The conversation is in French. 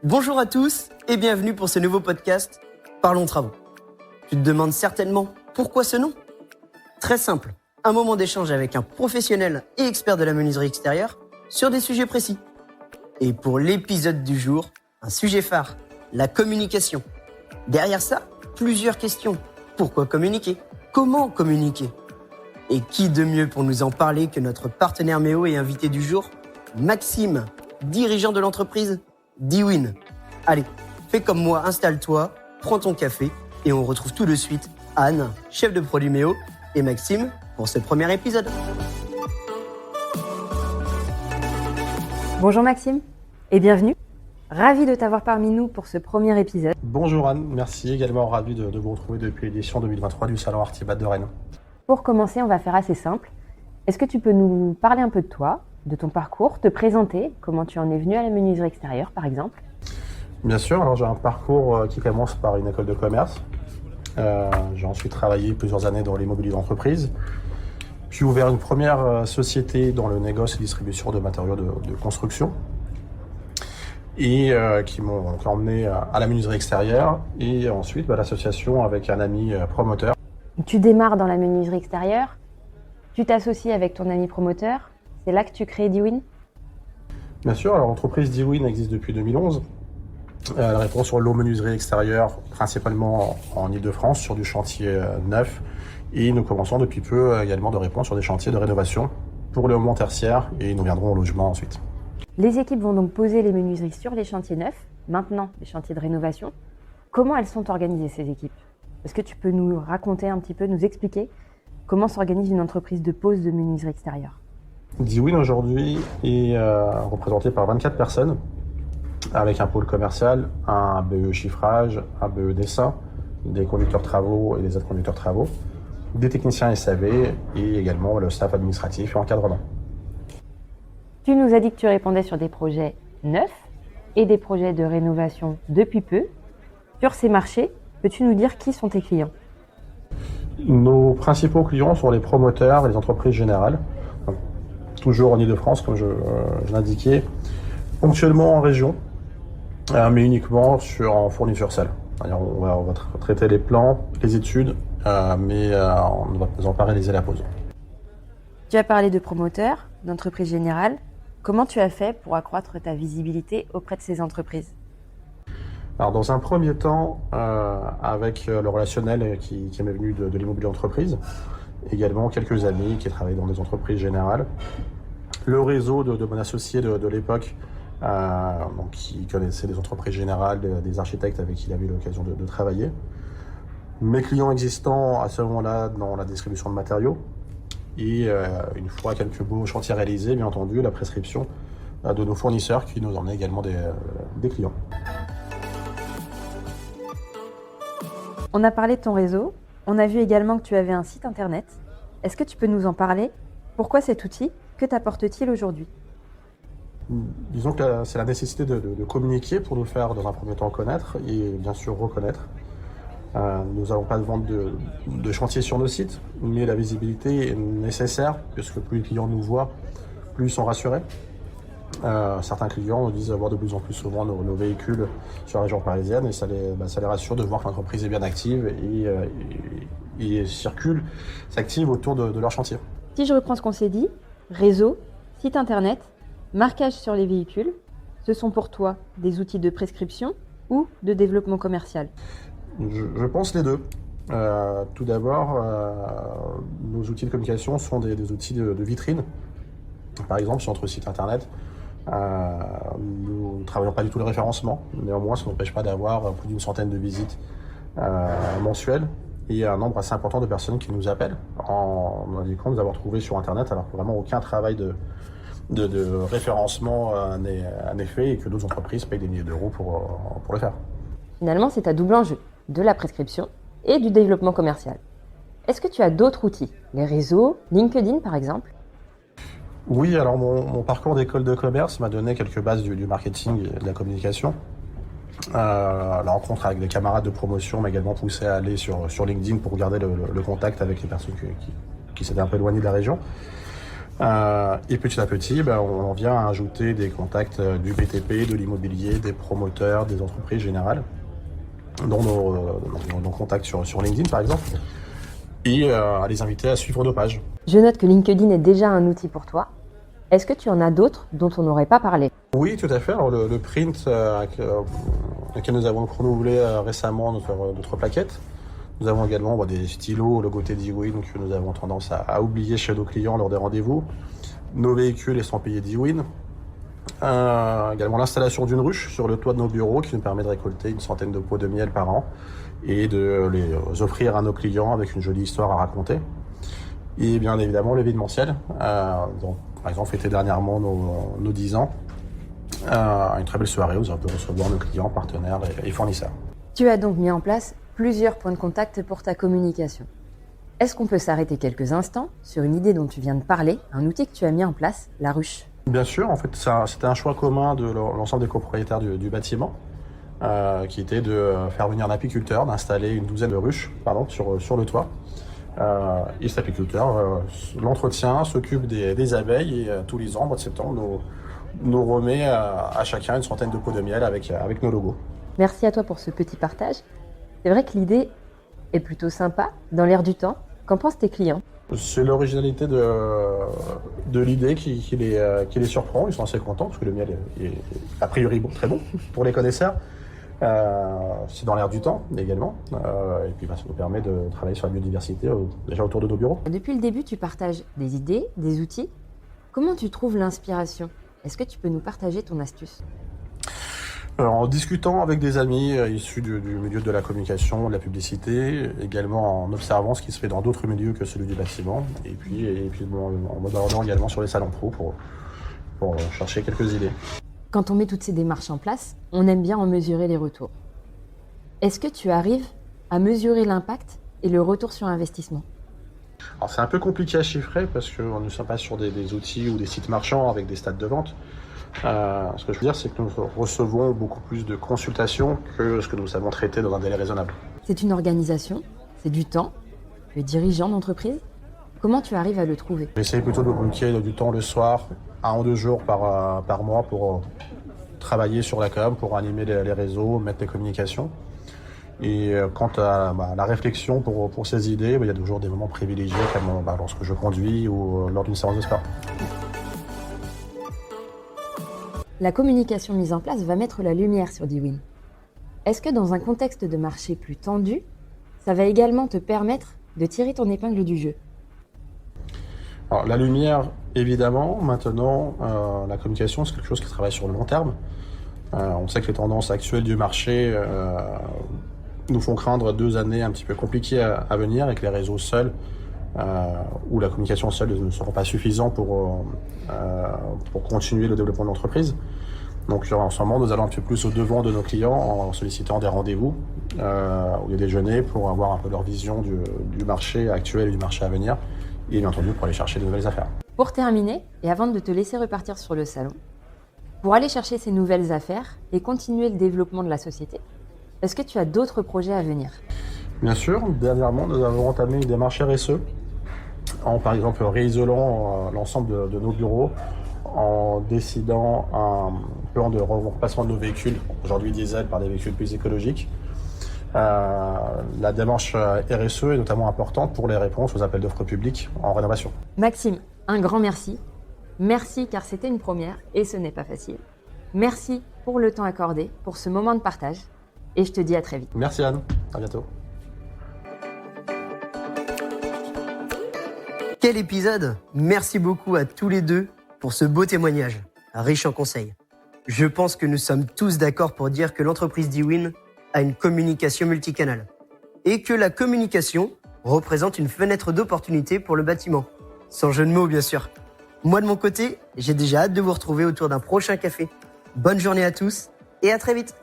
Bonjour à tous et bienvenue pour ce nouveau podcast Parlons Travaux. Tu te demandes certainement pourquoi ce nom ? Très simple, un moment d'échange avec un professionnel et expert de la menuiserie extérieure sur des sujets précis. Et pour l'épisode du jour, un sujet phare, la communication. Derrière ça, plusieurs questions. Pourquoi communiquer ? Comment communiquer ? Et qui de mieux pour nous en parler que notre partenaire Méo et invité du jour, Maxime, dirigeant de l'entreprise Diwin. Allez, fais comme moi, installe-toi, prends ton café et on retrouve tout de suite Anne, chef de produit Méo, et Maxime pour ce premier épisode. Bonjour Maxime et bienvenue. Ravi de t'avoir parmi nous pour ce premier épisode. Bonjour Anne, merci également, ravi de vous retrouver depuis l'édition 2023 du Salon Artibat de Rennes. Pour commencer, on va faire assez simple. Est-ce que tu peux nous parler un peu de toi, de ton parcours, te présenter, comment tu en es venu à la menuiserie extérieure par exemple ? Bien sûr, alors j'ai un parcours qui commence par une école de commerce. J'ai ensuite travaillé plusieurs années dans l'immobilier d'entreprise. Puis ouvert une première société dans le négoce et distribution de matériaux de construction. Et qui m'ont emmené à la menuiserie extérieure. Et ensuite l'association avec un ami promoteur. Tu démarres dans la menuiserie extérieure, tu t'associes avec ton ami promoteur. C'est là que tu crées Diwin ? Bien sûr, alors l'entreprise Diwin existe depuis 2011. Elle répond sur l'eau menuiserie extérieure, principalement en Ile-de-France, sur du chantier neuf. Et nous commençons depuis peu également de répondre sur des chantiers de rénovation pour le moment tertiaire et nous viendrons au logement ensuite. Les équipes vont donc poser les menuiseries sur les chantiers neufs, maintenant les chantiers de rénovation. Comment elles sont organisées ces équipes ? Est-ce que tu peux nous raconter un petit peu, nous expliquer comment s'organise une entreprise de pose de menuiserie extérieure ? Diwin aujourd'hui est représenté par 24 personnes avec un pôle commercial, un BE chiffrage, un BE dessin, des conducteurs travaux et des aides conducteurs travaux, des techniciens SAV et également le staff administratif et encadrement. Tu nous as dit que tu répondais sur des projets neufs et des projets de rénovation depuis peu. Sur ces marchés, peux-tu nous dire qui sont tes clients ? Nos principaux clients sont les promoteurs et les entreprises générales. Toujours en Ile-de-France, comme je l'indiquais, ponctuellement en région, mais uniquement en fourniture seule. On va traiter les plans, les études, mais on ne va pas réaliser la pose. Tu as parlé de promoteurs, d'entreprises générales. Comment tu as fait pour accroître ta visibilité auprès de ces entreprises ? Alors, dans un premier temps, avec le relationnel qui m'est venu de l'immobilier d'entreprise, également quelques amis qui travaillent dans des entreprises générales. Le réseau de mon associé de l'époque, qui connaissait des entreprises générales, des architectes avec qui il avait eu l'occasion de travailler. Mes clients existants à ce moment-là dans la distribution de matériaux. Et une fois quelques beaux chantiers réalisés, bien entendu, la prescription de nos fournisseurs qui nous emmenaient également des clients. On a parlé de ton réseau. On a vu également que tu avais un site internet. Est-ce que tu peux nous en parler ? Pourquoi cet outil ? Que t'apporte-t-il aujourd'hui ? Disons que c'est la nécessité de communiquer pour nous faire dans un premier temps connaître et bien sûr reconnaître. Nous n'avons pas de vente de chantier sur nos sites, mais la visibilité est nécessaire puisque plus les clients nous voient, plus ils sont rassurés. Certains clients nous disent avoir de plus en plus souvent nos véhicules sur la région parisienne et ça les rassure de voir que l'entreprise est bien active et s'active autour de leur chantier. Si je reprends ce qu'on s'est dit, réseau, site internet, marquage sur les véhicules, ce sont pour toi des outils de prescription ou de développement commercial ? Je pense les deux. Tout d'abord, nos outils de communication sont des outils de vitrine. Par exemple, sur notre site internet, nous ne travaillons pas du tout le référencement. Néanmoins, ça n'empêche pas d'avoir plus d'une centaine de visites mensuelles et un nombre assez important de personnes qui nous appellent en indiquant nous avoir trouvé sur internet alors que vraiment aucun travail de référencement n'est fait et que d'autres entreprises payent des milliers d'euros pour le faire. Finalement, c'est à double enjeu, de la prescription et du développement commercial. Est-ce que tu as d'autres outils ? Les réseaux, LinkedIn par exemple ? Oui, alors mon parcours d'école de commerce m'a donné quelques bases du marketing et de la communication. La rencontre avec des camarades de promotion m'a également poussé à aller sur LinkedIn pour garder le contact avec les personnes qui s'étaient un peu éloignées de la région. Et petit à petit, on vient ajouter des contacts du BTP, de l'immobilier, des promoteurs, des entreprises générales, dont nos contacts sur LinkedIn par exemple, et à les inviter à suivre nos pages. Je note que LinkedIn est déjà un outil pour toi. Est-ce que tu en as d'autres dont on n'aurait pas parlé? Oui, tout à fait. Alors, le print lequel nous avons renouvelé récemment notre plaquette. Nous avons également des stylos au logo d'Ewin que nous avons tendance à oublier chez nos clients lors des rendez-vous. Nos véhicules estampillés d'Ewin. Également l'installation d'une ruche sur le toit de nos bureaux qui nous permet de récolter une centaine de pots de miel par an et de les offrir à nos clients avec une jolie histoire à raconter. Et bien évidemment l'événementiel, dont par exemple fêté dernièrement nos 10 ans. Une très belle soirée où on peut recevoir nos clients, partenaires et fournisseurs. Tu as donc mis en place plusieurs points de contact pour ta communication. Est-ce qu'on peut s'arrêter quelques instants sur une idée dont tu viens de parler, un outil que tu as mis en place, la ruche? Bien sûr, en fait, c'était un choix commun de l'ensemble des copropriétaires du bâtiment, qui était de faire venir un apiculteur, d'installer une douzaine de ruches sur le toit. Et cet apiculteur l'entretient, s'occupe des abeilles et tous les ans, au mois de septembre, nous remet à chacun une centaine de pots de miel avec nos logos. Merci à toi pour ce petit partage. C'est vrai que l'idée est plutôt sympa, dans l'air du temps. Qu'en pensent tes clients? C'est l'originalité de l'idée qui les surprend. Ils sont assez contents parce que le miel est a priori très bon pour les connaisseurs. C'est dans l'air du temps également. Et puis ça nous permet de travailler sur la biodiversité déjà autour de nos bureaux. Depuis le début, tu partages des idées, des outils. Comment tu trouves l'inspiration? Est-ce que tu peux nous partager ton astuce? En discutant avec des amis issus du milieu de la communication, de la publicité, également en observant ce qui se fait dans d'autres milieux que celui du bâtiment, et puis en m'abordant également sur les salons pro pour chercher quelques idées. Quand on met toutes ces démarches en place, on aime bien en mesurer les retours. Est-ce que tu arrives à mesurer l'impact et le retour sur investissement? Alors c'est un peu compliqué à chiffrer parce que nous ne sommes pas sur des outils ou des sites marchands avec des stats de vente. Ce que je veux dire, c'est que nous recevons beaucoup plus de consultations que ce que nous savons traiter dans un délai raisonnable. C'est une organisation, c'est du temps. Tu es dirigeant d'entreprise. Comment tu arrives à le trouver? J'essaie plutôt de bloquer du temps le soir, 1 ou 2 jours par mois pour travailler sur la com, pour animer les réseaux, mettre les communications. Et quant à la réflexion pour ces idées, il y a toujours des moments privilégiés comme lorsque je conduis ou lors d'une séance de sport. La communication mise en place va mettre la lumière sur d'Ewin. Est-ce que dans un contexte de marché plus tendu, ça va également te permettre de tirer ton épingle du jeu? Alors, la lumière, évidemment. Maintenant, la communication, c'est quelque chose qui travaille sur le long terme. On sait que les tendances actuelles du marché nous font craindre 2 années un petit peu compliquées à venir et que les réseaux seuls ou la communication seule ne seront pas suffisants pour continuer le développement de l'entreprise. Donc en ce moment, nous allons un petit peu plus au devant de nos clients en sollicitant des rendez-vous ou des déjeuners pour avoir un peu leur vision du marché actuel et du marché à venir et bien entendu pour aller chercher de nouvelles affaires. Pour terminer, et avant de te laisser repartir sur le salon, pour aller chercher ces nouvelles affaires et continuer le développement de la société, est-ce que tu as d'autres projets à venir? Bien sûr, dernièrement, nous avons entamé une démarche RSE en par exemple réisolant l'ensemble de nos bureaux, en décidant un plan de remplacement de nos véhicules, aujourd'hui diesel, par des véhicules plus écologiques. La démarche RSE est notamment importante pour les réponses aux appels d'offres publics en rénovation. Maxime, un grand merci. Merci car c'était une première et ce n'est pas facile. Merci pour le temps accordé, pour ce moment de partage et je te dis à très vite. Merci Anne, à bientôt. Quel épisode! Merci beaucoup à tous les deux pour ce beau témoignage, riche en conseils. Je pense que nous sommes tous d'accord pour dire que l'entreprise d'Ewin a une communication multicanale et que la communication représente une fenêtre d'opportunité pour le bâtiment. Sans jeu de mots, bien sûr. Moi, de mon côté, j'ai déjà hâte de vous retrouver autour d'un prochain café. Bonne journée à tous et à très vite!